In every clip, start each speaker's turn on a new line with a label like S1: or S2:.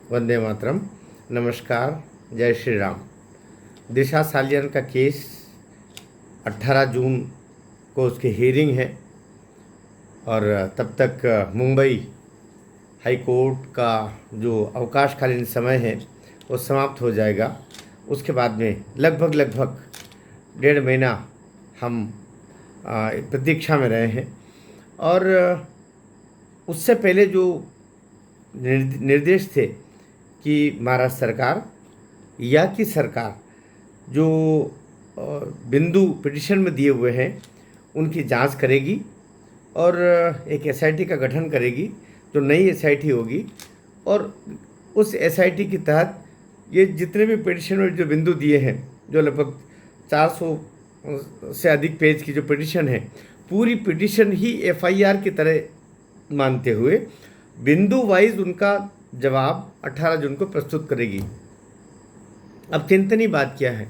S1: वंदे मातरम। नमस्कार। जय श्री राम। दिशा सालियान का केस 18 जून को उसकी हियरिंग है और तब तक मुंबई हाई कोर्ट का जो अवकाशकालीन समय है वो समाप्त हो जाएगा। उसके बाद में लगभग 1.5 महीना हम प्रतीक्षा में रहे हैं और उससे पहले जो निर्देश थे कि महाराष्ट्र सरकार या की सरकार जो बिंदु पिटिशन में दिए हुए हैं उनकी जांच करेगी और एक एसआईटी का गठन करेगी, जो नई एसआईटी होगी। और उस एसआईटी के तहत ये जितने भी पिटिशन में जो बिंदु दिए हैं, जो लगभग 400 से अधिक पेज की जो पिटिशन है, पूरी पिटिशन ही एफआईआर की तरह मानते हुए बिंदु वाइज उनका जवाब 18 जून को प्रस्तुत करेगी। अब चिंतनीय बात क्या है?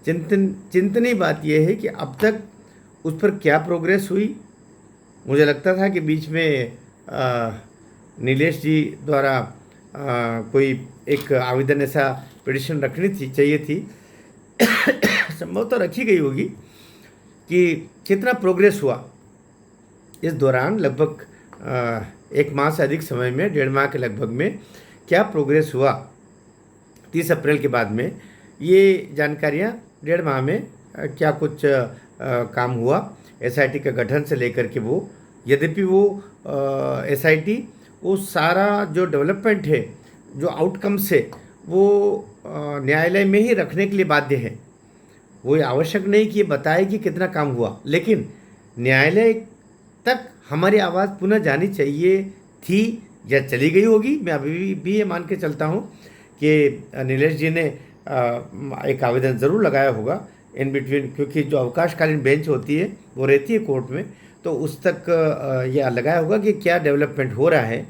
S1: चिंतनीय बात यह है कि अब तक उस पर क्या प्रोग्रेस हुई। मुझे लगता था कि बीच में नीलेश जी द्वारा कोई एक आवेदन ऐसा पिटिशन रखनी चाहिए थी संभवतः रखी गई होगी कि कितना प्रोग्रेस हुआ इस दौरान, लगभग 1 माह से अधिक समय में, 1.5 माह के लगभग में क्या प्रोग्रेस हुआ। 30 अप्रैल के बाद में ये जानकारियाँ 1.5 माह में क्या कुछ काम हुआ एसआईटी के गठन से लेकर के वो, यद्यपि वो एसआईटी वो सारा जो डेवलपमेंट है, जो आउटकम्स है, वो न्यायालय में ही रखने के लिए बाध्य है। वो आवश्यक नहीं कि ये बताए कि कितना काम हुआ, लेकिन न्यायालय तक हमारी आवाज़ पुनः जानी चाहिए थी या चली गई होगी। मैं अभी भी ये मान के चलता हूँ कि नीलेश जी ने एक आवेदन ज़रूर लगाया होगा इन बिटवीन, क्योंकि जो अवकाशकालीन बेंच होती है वो रहती है कोर्ट में, तो उस तक यह लगाया होगा कि क्या डेवलपमेंट हो रहा है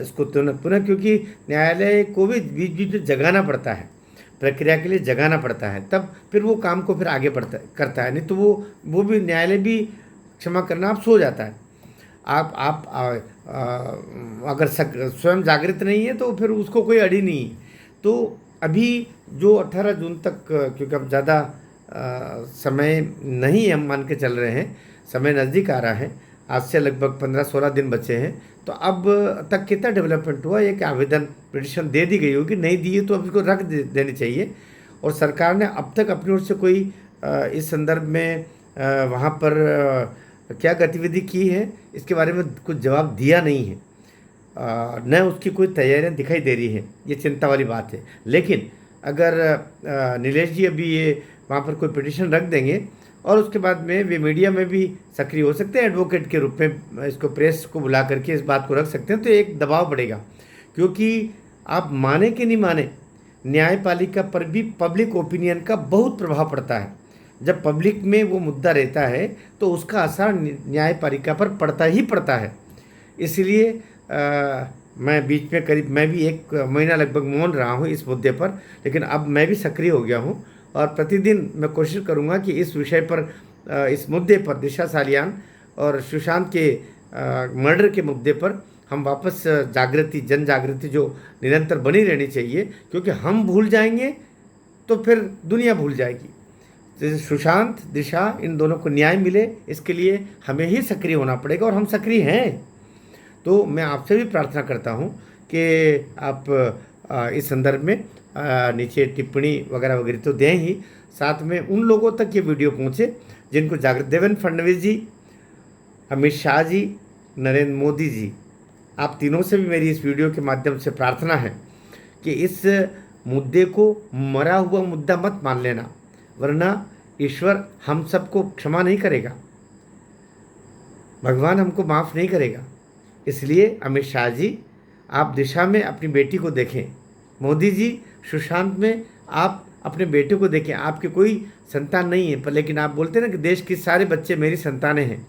S1: इसको पुनः, क्योंकि न्यायालय को भी बीच बीच में जगाना पड़ता है, प्रक्रिया के लिए जगाना पड़ता है, तब फिर वो काम को फिर आगे करता है। नहीं तो वो भी न्यायालय भी, क्षमा करना, आप सो जाता है। आप अगर स्वयं जागृत नहीं है तो फिर उसको कोई अड़ी नहीं है। तो अभी जो 18 जून तक, क्योंकि अब ज़्यादा समय नहीं हम मान के चल रहे हैं, समय नज़दीक आ रहा है, आज से लगभग 15-16 दिन बचे हैं, तो अब तक कितना डेवलपमेंट हुआ। एक आवेदन पिटिशन दे दी गई होगी, नहीं दी है तो अब इसको रख देनी चाहिए। और सरकार ने अब तक अपनी ओर से कोई इस संदर्भ में वहाँ पर क्या गतिविधि की है इसके बारे में कुछ जवाब दिया नहीं है, न उसकी कोई तैयारियां दिखाई दे रही है। ये चिंता वाली बात है। लेकिन अगर नीलेश जी अभी ये वहाँ पर कोई पिटिशन रख देंगे और उसके बाद में वे मीडिया में भी सक्रिय हो सकते हैं, एडवोकेट के रूप में इसको, प्रेस को बुला करके इस बात को रख सकते हैं, तो एक दबाव बढ़ेगा। क्योंकि आप माने कि नहीं माने, न्यायपालिका पर भी पब्लिक ओपिनियन का बहुत प्रभाव पड़ता है। जब पब्लिक में वो मुद्दा रहता है तो उसका असर न्यायपालिका पर पड़ता ही पड़ता है। इसलिए मैं बीच में मैं भी 1 महीना लगभग मौन रहा हूँ इस मुद्दे पर, लेकिन अब मैं भी सक्रिय हो गया हूँ और प्रतिदिन मैं कोशिश करूँगा कि इस विषय पर, इस मुद्दे पर, दिशा सालियान और सुशांत के मर्डर के मुद्दे पर हम वापस जन जागृति जो निरंतर बनी रहनी चाहिए, क्योंकि हम भूल जाएंगे तो फिर दुनिया भूल जाएगी। जैसे सुशांत, दिशा, इन दोनों को न्याय मिले, इसके लिए हमें ही सक्रिय होना पड़ेगा और हम सक्रिय हैं। तो मैं आपसे भी प्रार्थना करता हूँ कि आप इस संदर्भ में नीचे टिप्पणी वगैरह तो दें ही, साथ में उन लोगों तक ये वीडियो पहुँचे जिनको जागृत, देवेंद्र फडणवीस जी, अमित शाह जी, नरेंद्र मोदी जी, आप तीनों से भी मेरी इस वीडियो के माध्यम से प्रार्थना है कि इस मुद्दे को मरा हुआ मुद्दा मत मान लेना, वरना ईश्वर हम सबको क्षमा नहीं करेगा, भगवान हमको माफ़ नहीं करेगा। इसलिए अमित शाह जी, आप दिशा में अपनी बेटी को देखें, मोदी जी सुशांत में आप अपने बेटे को देखें। आपके कोई संतान नहीं है, पर लेकिन आप बोलते हैं ना कि देश के सारे बच्चे मेरी संतानें हैं,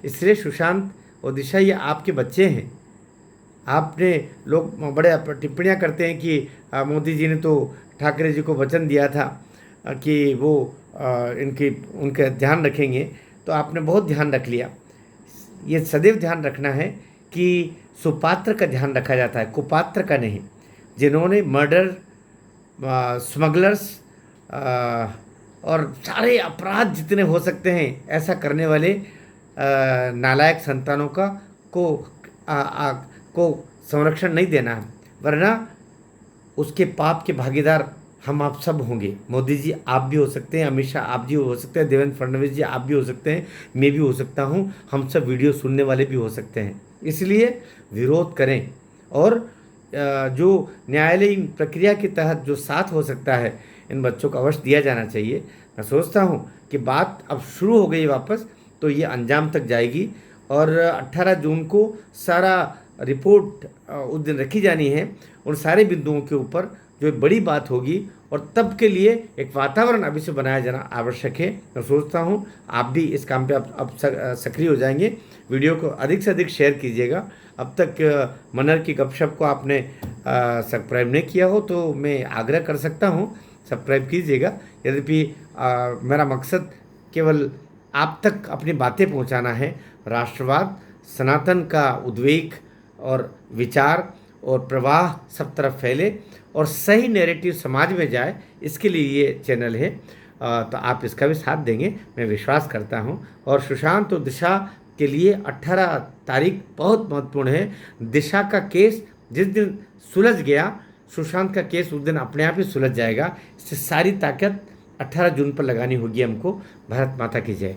S1: इसलिए सुशांत और दिशा ये आपके बच्चे हैं। आपने, लोग बड़े टिप्पणियाँ करते हैं कि मोदी जी ने तो ठाकरे जी को वचन दिया था कि वो उनका ध्यान रखेंगे, तो आपने बहुत ध्यान रख लिया। ये सदैव ध्यान रखना है कि सुपात्र का ध्यान रखा जाता है, कुपात्र का नहीं। जिन्होंने मर्डर, स्मगलर्स और सारे अपराध जितने हो सकते हैं ऐसा करने वाले नालायक संतानों का को को संरक्षण नहीं देना है, वरना उसके पाप के भागीदार हम आप सब होंगे। मोदी जी आप भी हो सकते हैं, अमित शाह आप भी हो सकते हैं, देवेंद्र फडणवीस जी आप भी हो सकते हैं, मैं भी हो सकता हूँ, हम सब वीडियो सुनने वाले भी हो सकते हैं। इसलिए विरोध करें और जो न्यायालयीन प्रक्रिया के तहत जो साथ हो सकता है इन बच्चों को अवश्य दिया जाना चाहिए। मैं सोचता हूँ कि बात अब शुरू हो गई वापस, तो ये अंजाम तक जाएगी और 18 जून को सारा रिपोर्ट उस दिन रखी जानी है उन सारे बिंदुओं के ऊपर, जो एक बड़ी बात होगी, और तब के लिए एक वातावरण अभी से बनाया जाना आवश्यक है। मैं सोचता हूँ आप भी इस काम पे अब सक्रिय हो जाएंगे। वीडियो को अधिक से अधिक शेयर कीजिएगा। अब तक मनर की गपशप को आपने सब्सक्राइब नहीं किया हो तो मैं आग्रह कर सकता हूँ सब्सक्राइब कीजिएगा। यद्यपि मेरा मकसद केवल आप तक अपनी बातें पहुँचाना है। राष्ट्रवाद, सनातन का उद्वेग और विचार और प्रवाह सब तरफ फैले और सही नैरेटिव समाज में जाए, इसके लिए ये चैनल है। तो आप इसका भी साथ देंगे मैं विश्वास करता हूँ। और सुशांत और दिशा के लिए 18 तारीख बहुत महत्वपूर्ण है। दिशा का केस जिस दिन सुलझ गया, सुशांत का केस उस दिन अपने आप ही सुलझ जाएगा। इससे सारी ताकत 18 जून पर लगानी होगी हमको। भारत माता की जय।